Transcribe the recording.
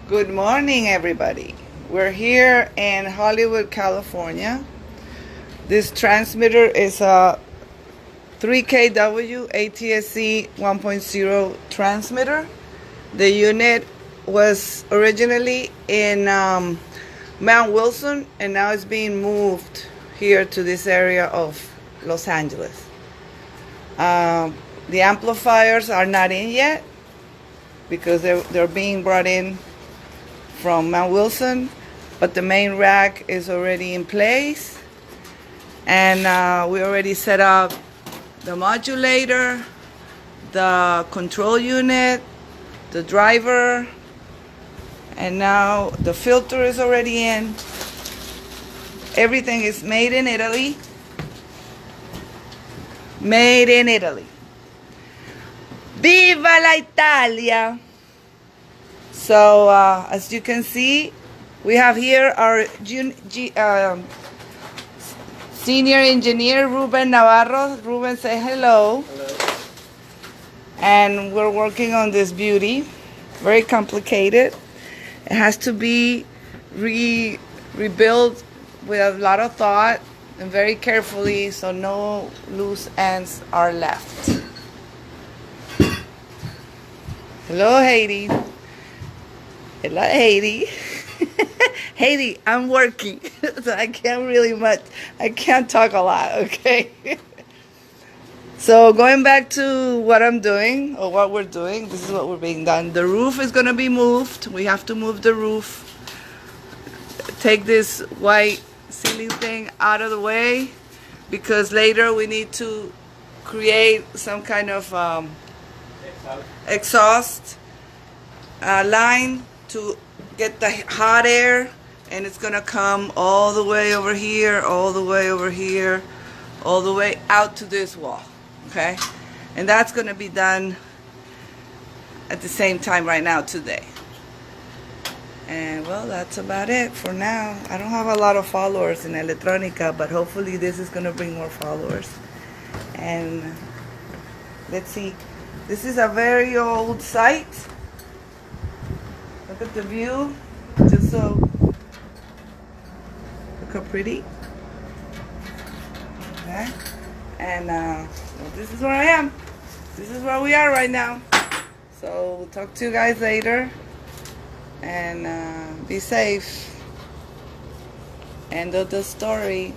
Good morning, everybody. We're here in Hollywood, California. This transmitter is a 3kW ATSC 1.0 transmitter. The unit was originally in Mount Wilson, and now it's being moved here to this area of Los Angeles. The amplifiers are not in yet because they're being brought in from Mount Wilson, but the main rack is already in place, and we already set up the modulator, the control unit, the driver, and now the filter is already in. Everything is made in Italy. Made in Italy. Viva la Italia! So, as you can see, we have here our senior engineer, Ruben Navarro. Ruben, say hello. Hello. And we're working on this beauty. Very complicated. It has to be rebuilt with a lot of thought and very carefully, so no loose ends are left. Hello, Haiti. Hello, Haiti. Haiti, I'm working, so I can't talk a lot, okay? So going back to what I'm doing, or what we're doing, this is what we're being done. The roof is gonna be moved. We have to move the roof. Take this white ceiling thing out of the way, because later we need to create some kind of exhaust line to get the hot air, and it's gonna come all the way over here, all the way over here, all the way out to this wall, okay? And that's gonna be done at the same time right now today. And well, that's about it for now. I don't have a lot of followers in Elettronika, but hopefully this is gonna bring more followers. And let's see, this is a very old site. Look at the view, just so, look how pretty. Okay, and well, this is where I am. This is where we are right now. So we'll talk to you guys later, and be safe. End of the story.